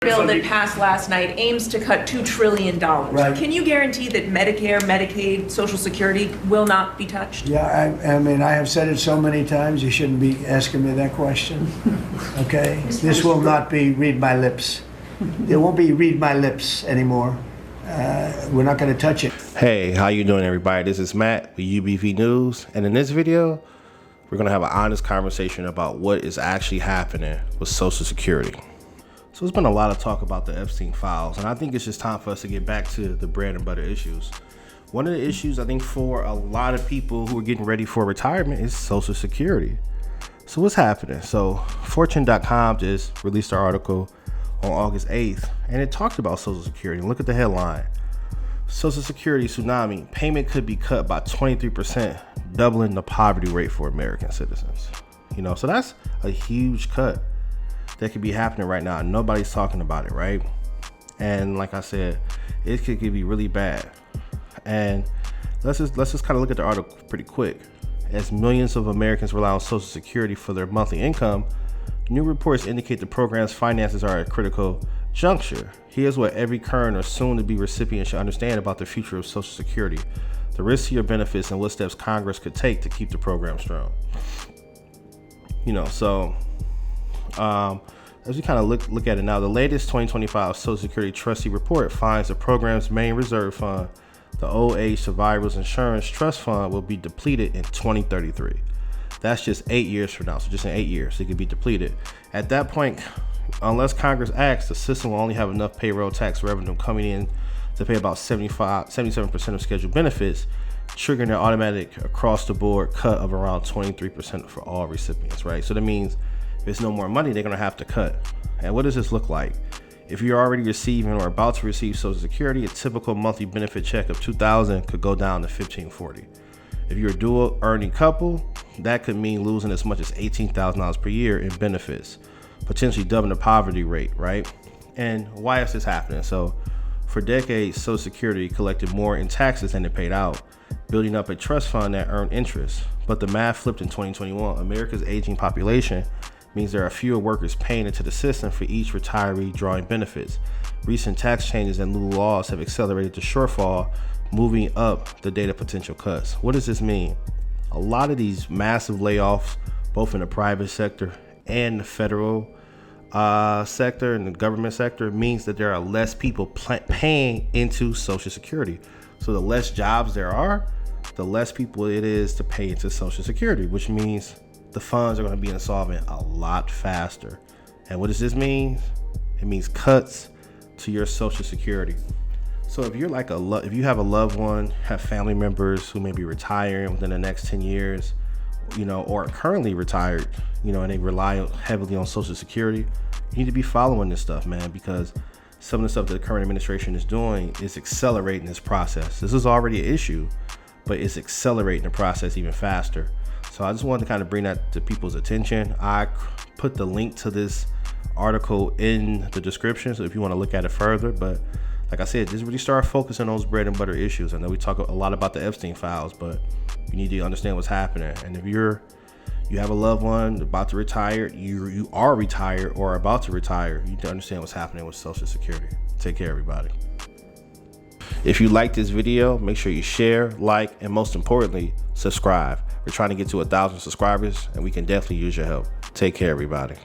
bill that passed last night aims to cut $2 trillion. Right. Can you guarantee that Medicare, Medicaid, Social Security will not be touched? Yeah, I mean, I have said it so many times, you shouldn't be asking me that question. Okay? This will not be read my lips. There won't be read my lips anymore. We're not going to touch it. Hey, how you doing, everybody? This is Matt with UBV News, and in this video, we're going to have an honest conversation about what is actually happening with Social Security. So there's been a lot of talk about the Epstein files, and I think it's just time for us to get back to the bread and butter issues. One of the issues, I think, for a lot of people who are getting ready for retirement is Social Security. So what's happening? So Fortune.com just released an article on August 8th, and it talked about Social Security. Look at the headline. Social Security tsunami, payment could be cut by 23%, doubling the poverty rate for American citizens. You know, so that's a huge cut that could be happening right now. Nobody's talking about it, right? And like I said, it could be really bad. And let's just kind of look at the article pretty quick. As millions of Americans rely on Social Security for their monthly income, new reports indicate the program's finances are at a critical juncture. Here's what every current or soon-to-be recipient should understand about the future of Social Security, the risks to your benefits, and what steps Congress could take to keep the program strong. You know, so as we kind of look at it now, the latest 2025 Social Security Trustee Report finds the program's main reserve fund, the Old Age Survivors Insurance Trust Fund, will be depleted in 2033. That's just 8 years from now. So just in 8 years, it could be depleted. At that point, unless Congress acts, the system will only have enough payroll tax revenue coming in to pay about 77% of scheduled benefits, triggering an automatic across-the-board cut of around 23% for all recipients, right? So that means if there's no more money, they're going to have to cut. And what does this look like? If you're already receiving or about to receive Social Security, a typical monthly benefit check of $2,000 could go down to $1,540. If you're a dual earning couple, that could mean losing as much as $18,000 per year in benefits, potentially doubling the poverty rate, right? And why is this happening? So for decades, Social Security collected more in taxes than it paid out, building up a trust fund that earned interest. But the math flipped in 2021. America's aging population means there are fewer workers paying into the system for each retiree drawing benefits. Recent tax changes and new laws have accelerated the shortfall, moving up the date of potential cuts. What does this mean? A lot of these massive layoffs, both in the private sector and the federal sector and the government sector, means that there are less people paying into Social Security. So the less jobs there are, the less people it is to pay into Social Security, which means the funds are going to be insolvent a lot faster. And what does this mean? It means cuts to your Social Security. So if you're like if you have a loved one, have family members who may be retiring within the next 10 years, you know, or currently retired, you know, and they rely heavily on Social Security, you need to be following this stuff, man, because some of the stuff that the current administration is doing is accelerating this process. This is already an issue, but it's accelerating the process even faster. So I just wanted to kind of bring that to people's attention. I put the link to this article in the description, so if you want to look at it further. But like I said, just really start focusing on those bread and butter issues. I know we talk a lot about the Epstein files, but you need to understand what's happening. And if you have a loved one about to retire, you are retired or about to retire, you need to understand what's happening with Social Security. Take care, everybody. If you like this video, make sure you share, like, and most importantly, subscribe. We're trying to get to 1,000 subscribers, and we can definitely use your help. Take care, everybody.